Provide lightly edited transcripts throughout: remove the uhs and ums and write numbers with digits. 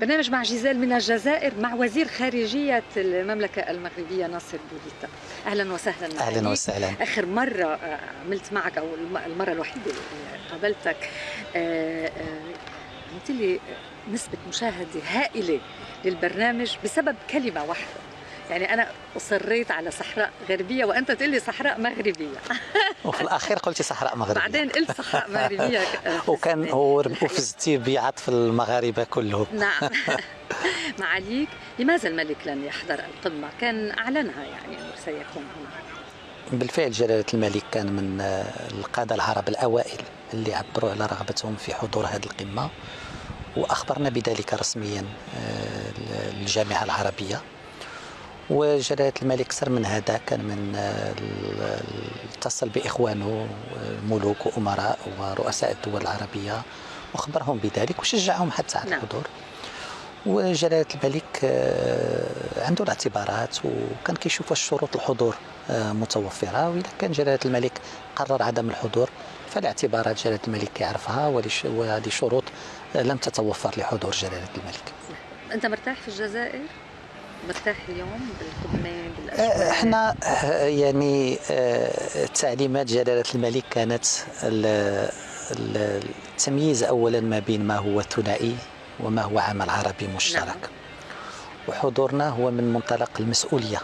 برنامج مع جيزيل من الجزائر مع وزير خارجية المملكة المغربية ناصر بوليطة. أهلا وسهلا. أهلا وسهلا. آخر مرة عملت معك أو المرة الوحيدة اللي قابلتك قلت لي نسبة مشاهدة هائلة للبرنامج بسبب كلمة واحدة، يعني أنا أصريت على صحراء غربية وأنت تقول لي صحراء مغربية وفي الأخير قلت صحراء مغربية، بعدين قلت صحراء مغربية وكان وفزتي بعطف المغاربة كلهم. نعم. معاليك، لماذا الملك لن يحضر القمة؟ كان أعلنها يعني أنه سيكون هنا. بالفعل جلالة الملك كان من القادة العرب الأوائل اللي عبروا على رغبتهم في حضور هذه القمة، وأخبرنا بذلك رسميا الجامعة العربية. وجلالة الملك أكثر من هذا كان من اتصل بإخوانه ملوك وأمراء ورؤساء الدول العربية وأخبرهم بذلك وشجعهم حتى على الحضور. وجلالة الملك عنده الاعتبارات وكان كيشوف الشروط الحضور متوفرة، وإذا كان جلالة الملك قرر عدم الحضور فالاعتبارات جلالة الملك يعرفها، وهذه شروط لم تتوفر لحضور جلالة الملك. أنت مرتاح في الجزائر؟ مرتاح اليوم بالقمة بالأجواء؟ احنا يعني تعليمات جلالة الملك كانت التمييز أولا ما بين ما هو ثنائي وما هو عمل عربي مشترك. نعم. وحضورنا هو من منطلق المسؤولية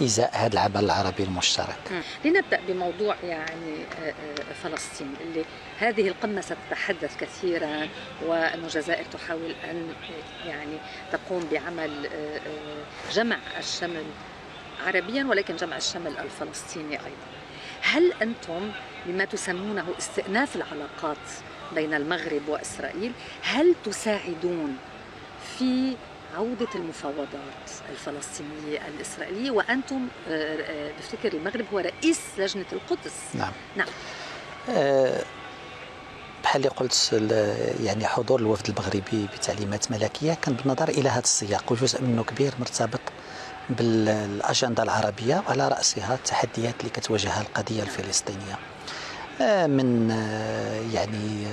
إزاء هذا العمل العربي المشترك. لنبدأ بموضوع يعني فلسطين، اللي هذه القمة ستتحدث كثيرا، وأن الجزائر تحاول أن يعني تقوم بعمل جمع الشمل عربيا ولكن جمع الشمل الفلسطيني أيضا. هل أنتم بما تسمونه استئناف العلاقات بين المغرب وإسرائيل هل تساعدون في عودة المفاوضات الفلسطينية الإسرائيلية، وأنتم بفتكر المغرب هو رئيس لجنة القدس؟ نعم. نعم. بحال اللي قلت يعني حضور الوفد المغربي بتعليمات ملكية كان بالنظر إلى هذا السياق، وجزء منه كبير مرتبط بالأجندة العربية وعلى رأسها التحديات اللي كتواجهها القضية الفلسطينية من يعني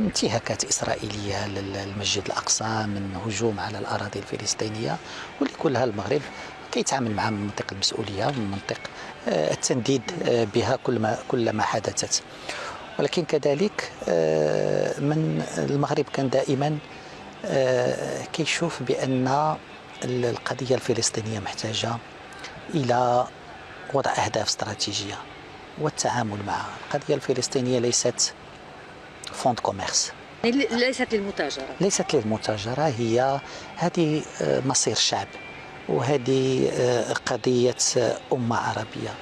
انتهاكات إسرائيلية للمسجد الأقصى، من هجوم على الأراضي الفلسطينية، واللي كلها المغرب كيتعامل معها من منطق المسؤولية ومن منطق التنديد بها كلما حدثت. ولكن كذلك من المغرب كان دائما كيشوف بأن القضية الفلسطينية محتاجة إلى وضع أهداف استراتيجية والتعامل معها. القضية الفلسطينية ليست فوند كوميرس، ليست للمتاجرة، هي هذه مصير شعب، وهذه قضية أمة عربية،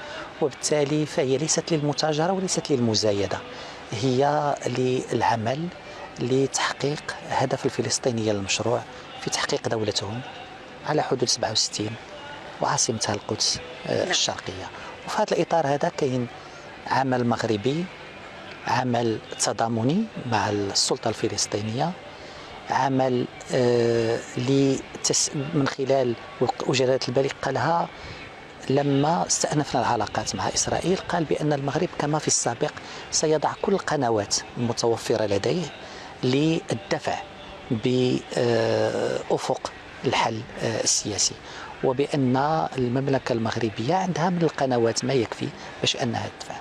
وبالتالي فهي ليست للمتاجرة وليست للمزايدة، هي للعمل لتحقيق هدف الفلسطينية المشروع في تحقيق دولتهم على حدود 67 وعاصمتها القدس الشرقية. وفي هذا الإطار هذا كاين عمل مغربي، عمل تضامني مع السلطة الفلسطينية، عمل من خلال وجلالة الملك قالها لما استأنفنا العلاقات مع إسرائيل، قال بأن المغرب كما في السابق سيضع كل القنوات المتوفرة لديه للدفع بأفق الحل السياسي، وبأن المملكة المغربية عندها من القنوات ما يكفي باش أنها تدفع.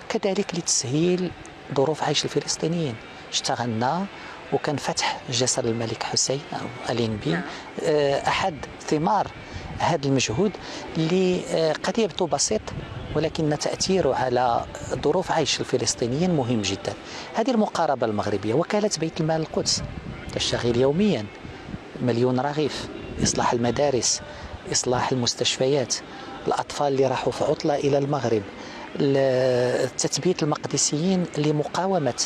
كذلك لتسهيل ظروف عيش الفلسطينيين اشتغلنا، وكان فتح جسر الملك حسين أو ألينبي أحد ثمار هذا المجهود اللي قد يبدو بسيط ولكن تأثيره على ظروف عيش الفلسطينيين مهم جدا. هذه المقاربة المغربية، وكالة بيت المال القدس تشتغل يوميا 1,000,000 رغيف، إصلاح المدارس، إصلاح المستشفيات، الأطفال اللي راحوا في عطلة إلى المغرب، تثبيت المقدسيين لمقاومة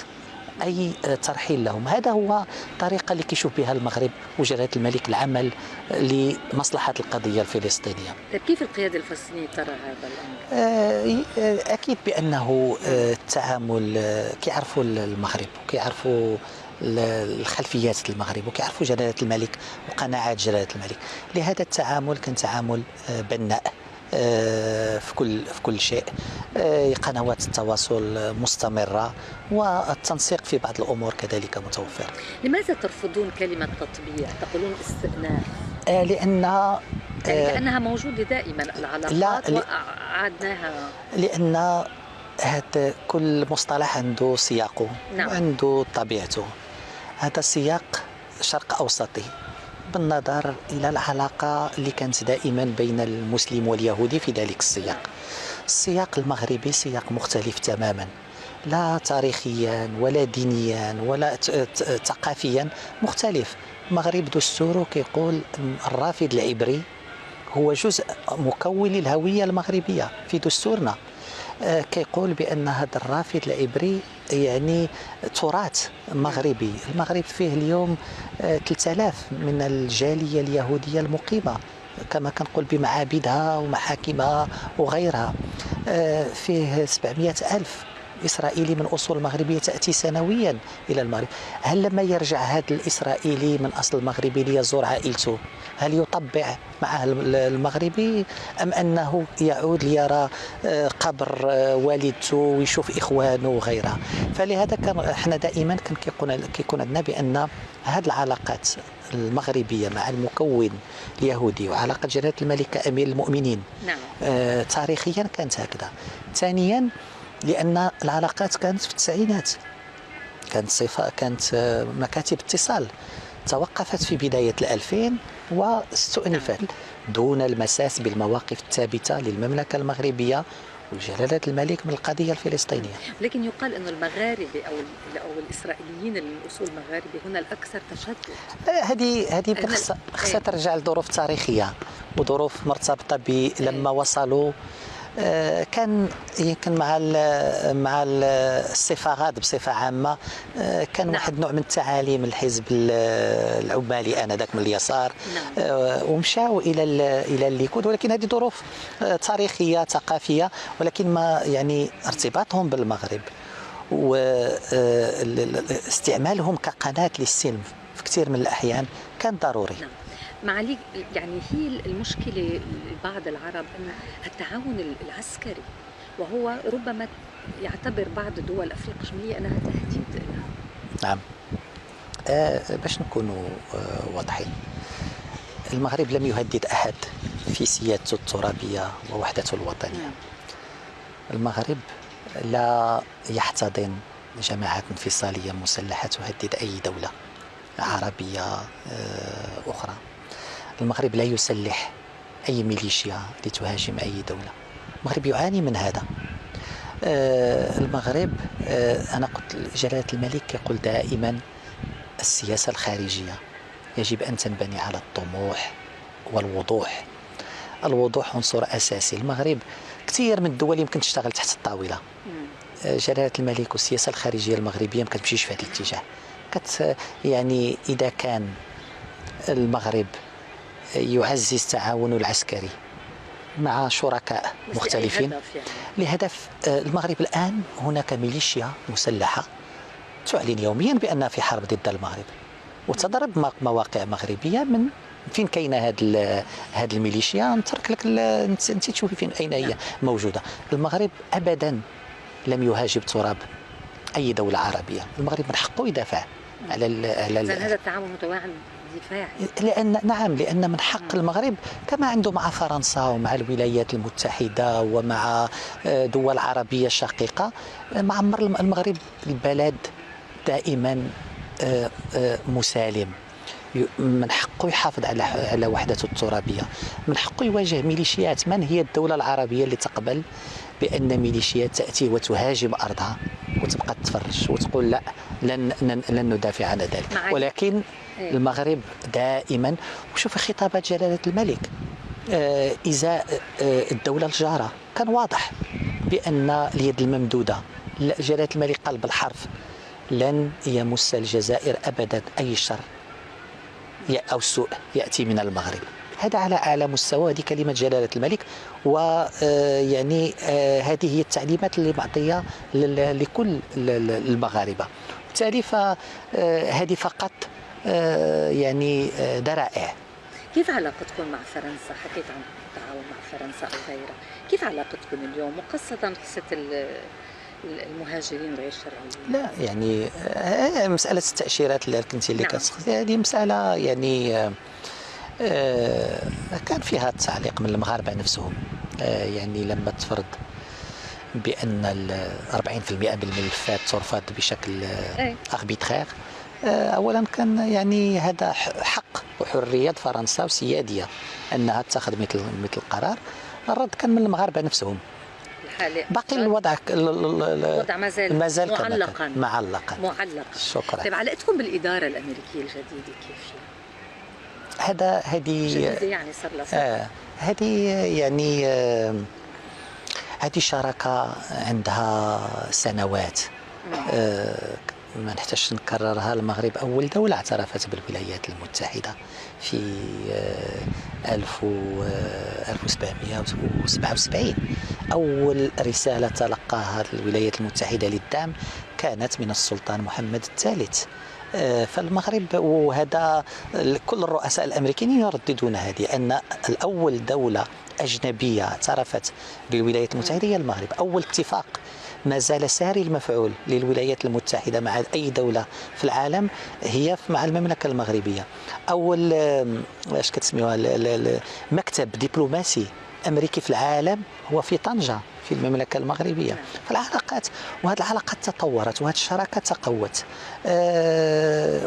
أي ترحيل لهم. هذا هو الطريقة اللي كيشوف بها المغرب وجلالة الملك العمل لمصلحة القضية الفلسطينية. كيف القيادة الفلسطينية ترى هذا الأمر؟ أكيد بأنه التعامل كيعرفوا المغرب وكيعرفوا الخلفيات المغرب وكيعرفوا جلالة الملك وقناعات جلالة الملك، لهذا التعامل كان تعامل بناء في كل شيء، قنوات التواصل مستمرة، والتنسيق في بعض الأمور كذلك متوفر. لماذا ترفضون كلمة تطبيع؟ تقولون استئناف؟ لأنها موجودة دائما العلاقات وأعدناها. لأن هذا كل مصطلح عنده سياقه. نعم. وعنده طبيعته. هذا سياق شرق أوسطي بالنظر إلى العلاقة اللي كانت دائما بين المسلم واليهودي في ذلك السياق. السياق المغربي سياق مختلف تماما، لا تاريخيا ولا دينيا ولا ثقافيا، مختلف. المغرب دستوره كيقول الرافد العبري هو جزء مكون للهوية المغربية في دستورنا. كيقول بأن هذا الرافد العبري يعني تراث مغربي. المغرب فيه اليوم 3000 من الجالية اليهودية المقيمة، كما كنقول بمعابدها ومحاكمها وغيرها. فيه 700 ألف إسرائيلي من أصول مغربية تأتي سنويا إلى المغرب. هل لما يرجع هذا الإسرائيلي من أصل مغربي ليزور عائلته هل يطبع مع المغربي، أم أنه يعود ليرى قبر والدته ويشوف إخوانه وغيرها؟ فلهذا كان احنا دائما كيكون عندنا بأن هذه العلاقات المغربية مع المكون اليهودي وعلاقة جلالة الملك كأمير المؤمنين نعم. تاريخيا كانت هكذا. ثانيا لأن العلاقات كانت في التسعينات، كانت مكاتب اتصال توقفت في بداية 2000 واستؤنفت دون المساس بالمواقف الثابتة للمملكة المغربية وجلالة الملك من القضية الفلسطينية. لكن يقال أن المغاربة أو الإسرائيليين الأصول المغاربة هنا الأكثر تشدد. هذه خصها ترجع لظروف تاريخية وظروف مرتبطة لما وصلوا. كان يمكن مع الصفاغات بصفة عامة كان نعم. واحد نوع من التعاليم الحزب العمالي آنذاك من اليسار نعم. ومشاو إلى الليكود، ولكن هذه ظروف تاريخية ثقافية، ولكن ما يعني ارتباطهم بالمغرب واستعمالهم كقناة للسلم في كثير من الأحيان كان ضروري نعم. معاليك يعني هي المشكلة لبعض العرب أن التعاون العسكري، وهو ربما يعتبر بعض دول أفريقيا الشمالية أنها تهديد لها. نعم. باش نكونوا واضحين، المغرب لم يهدد أحد في سيادته الترابية ووحدته الوطنية. نعم. المغرب لا يحتضن جماعات انفصالية مسلحة تهدد أي دولة عربية أخرى. المغرب لا يسلح أي ميليشيا لتهاجم أي دولة. المغرب يعاني من هذا. المغرب أنا قلت جلالة الملك يقول دائما السياسة الخارجية يجب أن تنبني على الطموح والوضوح. الوضوح عنصر أساسي. المغرب كثير من الدول يمكن تشتغل تحت الطاولة. جلالة الملك والسياسة الخارجية المغربية ما كتمشيش في هذا الاتجاه. يعني إذا كان المغرب يعزز تعاونه العسكري مع شركاء مختلفين لهدف المغرب الآن هناك ميليشيا مسلحة تعلن يوميا بأنها في حرب ضد المغرب وتضرب مواقع مغربية. من فين كاينه هذه الميليشيا؟ نترك لك انت تشوفي فين اين هي موجوده. المغرب ابدا لم يهاجم تراب اي دوله عربيه. المغرب من حقه يدافع على هذا التعاون متوازن دفاعي. لأن من حق المغرب كما عنده مع فرنسا ومع الولايات المتحدة ومع دول عربية شقيقة. معمر المغرب البلد دائما مسالم، من حقه يحافظ على وحدته الترابية، من حقه يواجه ميليشيات. من هي الدولة العربية اللي تقبل بأن ميليشيات تأتي وتهاجم أرضها وتبقى تتفرج وتقول لا لن ندافع عن ذلك؟ ولكن المغرب دائما، وشوف خطابات جلالة الملك إزاء الدولة الجارة كان واضح بأن اليد الممدودة. جلالة الملك قال بالحرف لن يمس الجزائر أبدا أي شر أو سوء يأتي من المغرب. هذا على أعلى مستوى، هذه كلمة جلالة الملك. ويعني هذه هي التعليمات اللي معطية لكل المغاربة. بالتالي فهذه فقط يعني ذرائع. كيف علاقتكم مع فرنسا؟ حكيت عن التعاون مع فرنسا أو غيرها، كيف علاقتكم اليوم، وخاصة قصة المهاجرين غير الشرعيين؟ لا يعني مسألة التأشيرات اللي كنتي اللي نعم. كتسقسي هذه مسألة يعني كان فيها تعليق من المغاربة نفسهم. يعني لما تفرض بأن 40% من الملفات ترفض بشكل أربيترير، أولا كان يعني هذا حق وحرية فرنسا وسيادية أنها تأخذ مثل القرار. الرد كان من المغاربة نفسهم. باقي الوضع مازال معلقا. شكرا. طيب علاقتكم بالإدارة الأمريكية الجديدة كيف هذه يعني صار لها هذه يعني هذه شراكة عندها سنوات. ما نحتاجش نكررها. المغرب أول دولة اعترفت بالولايات المتحدة في 1777. أول رسالة تلقاها الولايات المتحدة للدعم كانت من السلطان محمد الثالث. فالمغرب، وهذا كل الرؤساء الأمريكيين يرددون هذه، أن الأول دولة أجنبية اعترفت بالولايات المتحدة هي المغرب. أول اتفاق ما زال ساري المفعول للولايات المتحدة مع أي دولة في العالم هي مع المملكة المغربية. أول اش كتسميوها مكتب دبلوماسي أمريكي في العالم هو في طنجة في المملكة المغربية. فالعلاقات، وهذه العلاقات تطورت وهذه الشراكة تقوت،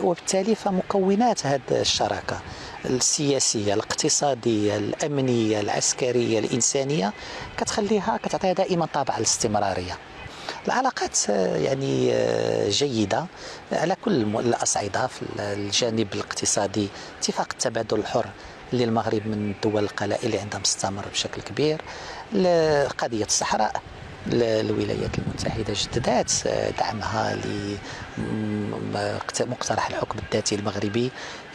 وبالتالي فمكونات هذه الشراكة السياسية الاقتصادية الأمنية العسكرية الإنسانية كتعطيها دائما طابع الاستمرارية. العلاقات يعني جيدة على كل الأصعدة. في الجانب الاقتصادي اتفاق التبادل الحر للمغرب من الدول القلائل اللي عندها مستمر بشكل كبير. قضية الصحراء الولايات المتحدة جددت دعمها لمقترح الحكم الذاتي المغربي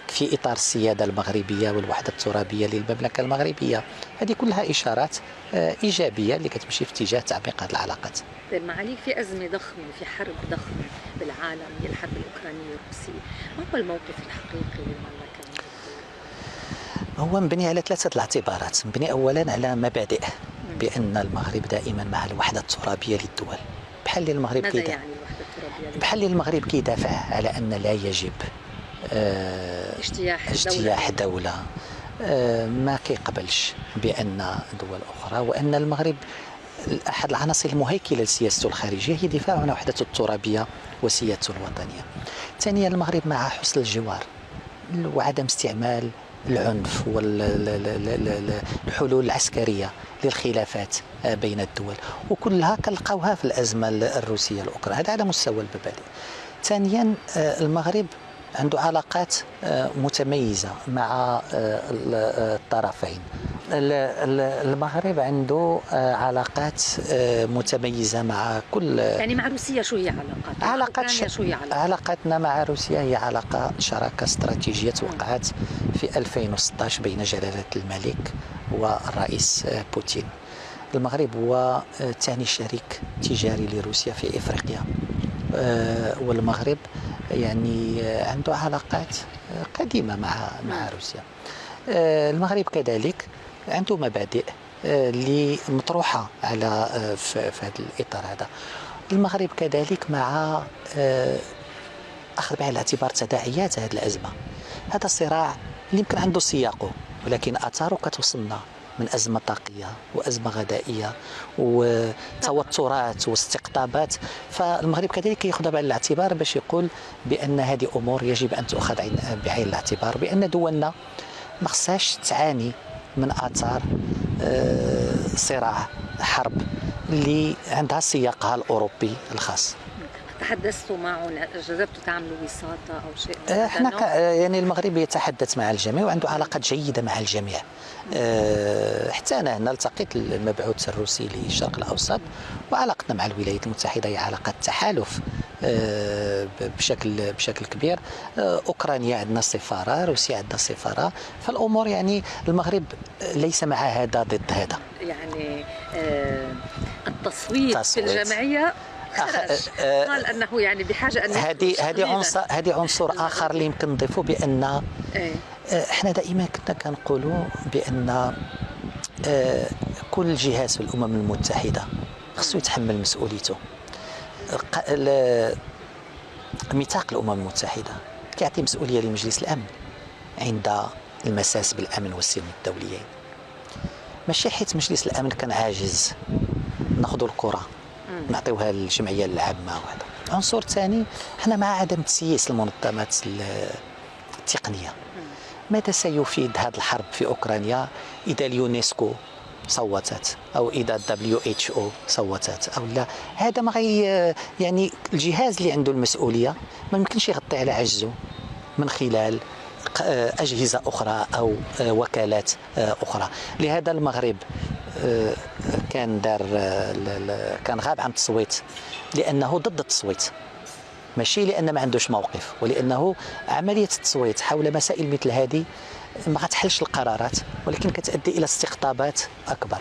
في إطار السيادة المغربية والوحدة الترابية للمملكة المغربية. هذه كلها إشارات إيجابية اللي كتمشي في اتجاه تعميق هذه العلاقات. معاليك في أزمة ضخمة، في حرب ضخمة بالعالم هي الحرب الأوكرانية الروسية، ما هو الموقف الحقيقي للمملكة؟ هو مبني على ثلاثة الاعتبارات. مبني أولا على مبادئ بأن المغرب دائما مع الوحدة الترابية للدول. بحال المغرب ماذا يعني الوحدة الترابية؟ بحال المغرب كيدافع على أن لا يجب اجتياح دولة ما كيقبلش بأن دول أخرى، وأن المغرب أحد العناصر المهيكلة لسياسته الخارجية هي دفاع عن وحدته الترابية وسيادته الوطنية. ثانيا المغرب مع حسن الجوار وعدم استعمال العنف والحلول العسكرية للخلافات بين الدول، وكلها كنلقاوها في الأزمة الروسية الأوكرانية. هذا على مستوى المبادئ. ثانيا المغرب عنده علاقات متميزة مع الطرفين. المغرب عنده علاقات متميزة مع كل، يعني مع روسيا شو هي علاقاتنا مع روسيا هي علاقة شراكة استراتيجية توقعت في 2016 بين جلالة الملك والرئيس بوتين. المغرب هو ثاني شريك تجاري لروسيا في إفريقيا، والمغرب يعني عنده علاقات قديمة مع روسيا. المغرب كذلك عنده مبادئ اللي مطروحة على في هذا الإطار هذا. المغرب كذلك مع أخذ بعين الاعتبار تداعيات هذه الأزمة. هذا الصراع اللي يمكن عنده سياقه، ولكن آثاره كتوصلنا من أزمة طاقية وأزمة غذائية وتوترات واستقطابات. فالمغرب كذلك يأخذ بعين الاعتبار باش يقول بأن هذه أمور يجب أن تأخذ بعين الاعتبار، بأن دولنا ما خصهاش تعاني من آثار صراع حرب اللي عندها سياقها الأوروبي الخاص. تحدثتوا معه، جربتوا تعملوا وساطة أو شيء؟ احنا يعني المغرب يتحدث مع الجميع وعنده علاقات جيدة مع الجميع. حتى أنا هنا التقيت المبعوث الروسي للشرق الأوسط، وعلاقتنا مع الولايات المتحدة هي علاقة تحالف بشكل كبير. أوكرانيا عندنا سفارة، روسيا عندنا سفارة، فالأمور يعني المغرب ليس مع هذا ضد هذا. يعني التصويت في الجمعية قال أنه يعني بحاجة أن هذه عنصر آخر اللي يمكن نضيفه، بأن احنا دائما كنا كنقولوا بان كل جهاز في الامم المتحده خصو يتحمل مسؤوليته. ميثاق الامم المتحده كيعطي مسؤوليه لمجلس الامن عند المساس بالامن والسلم الدوليين، ماشي حيت مجلس الامن كان عاجز ناخذوا الكره نعطيوها للجمعيه العامه. وهذا العنصر الثاني، حنا مع عدم تسييس المنظمات التقنيه. ماذا سيفيد هذه الحرب في اوكرانيا اذا اليونسكو صوتت او اذا WHO صوتت او لا؟ هذا ما يعني الجهاز اللي عنده المسؤوليه ما يمكنش يغطي على عجزه من خلال اجهزه اخرى او وكالات اخرى. لهذا المغرب كان غاب عن التصويت لانه ضد التصويت، ماشي لان ما عندوش موقف، ولانه عمليه التصويت حول مسائل مثل هذه ما غتحلش القرارات ولكن كتؤدي الى استقطابات اكبر.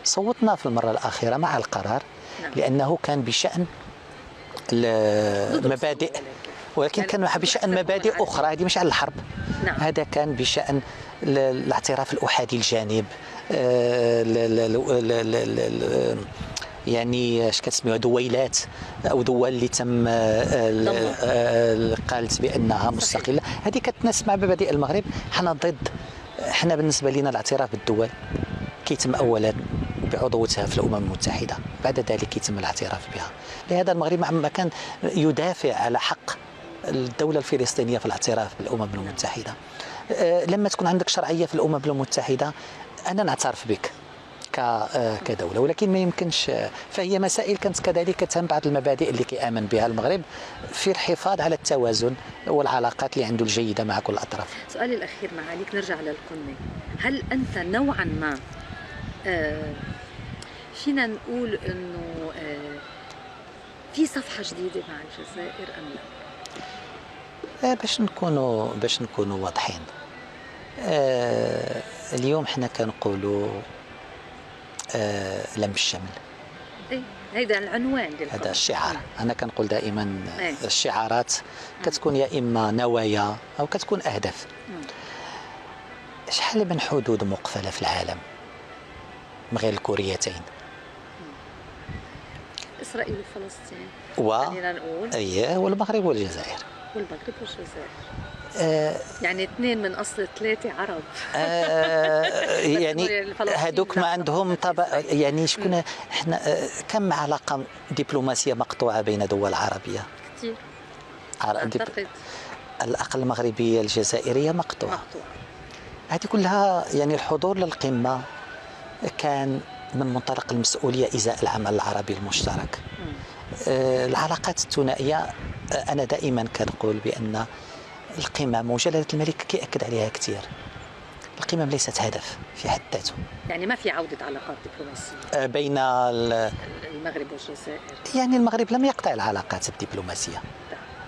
صوتنا في المره الاخيره مع القرار لانه كان بشان المبادئ، ولكن كان بشان مبادئ اخرى، هذه مش على الحرب. هذا كان بشان الاعتراف الاحادي الجانب، يعني اش كتسميوها دويلات او دول اللي تم قالت بانها مستقله، هذه كتناسب مع مبادئ المغرب. حنا بالنسبه لنا الاعتراف بالدول كيتم اولا بعضوتها في الامم المتحده، بعد ذلك يتم الاعتراف بها. لهذا المغرب ما كان يدافع على حق الدوله الفلسطينيه في الاعتراف بالامم المتحده. لما تكون عندك شرعيه في الامم المتحده انا نعترف بك كدوله، ولكن ما يمكنش. فهي مسائل كانت كذلك كتهم بعض المبادئ اللي كيامن بها المغرب في الحفاظ على التوازن والعلاقات اللي عنده الجيده مع كل الاطراف. سؤالي الاخير معاليك، نرجع للقمه. هل انت نوعا ما فينا نقول انه في صفحه جديده مع الجزائر ام لا؟ باش نكونوا واضحين، اليوم حنا كنقولوا لم الشمل. هيدا العنوان هذا الشعار. انا كنقول دائما الشعارات كتكون يا اما نوايا او كتكون اهداف. شحال من حدود مقفله في العالم من غير الكوريتين، اسرائيل وفلسطين خلينا نقول والمغرب والجزائر. يعني اثنين من اصل ثلاثه عرب. يعني هذوك ما عندهم طبع، يعني شكون احنا كم علاقه دبلوماسيه مقطوعه بين دول عربيه؟ كثير اعتقد الاقل المغربيه الجزائريه مقطوعه. هذه كلها يعني الحضور للقمه كان من منطلق المسؤوليه ازاء العمل العربي المشترك. العلاقات الثنائيه انا دائما كنقول بان القمم وجلاله الملك كيأكد عليها كثير، القمم ليست هدف في حد ذاته. يعني ما في عوده علاقات دبلوماسيه بين المغرب والجزائر. يعني المغرب لم يقطع العلاقات الدبلوماسيه،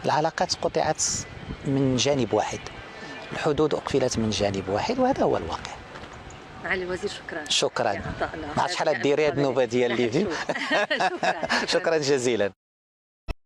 العلاقات قطعت من جانب واحد، الحدود اقفلت من جانب واحد، وهذا هو الواقع. معالي الوزير شكرا. ما عرفتش شحال ديري هاد النوبه ديال ليفي. شكرا جزيلا.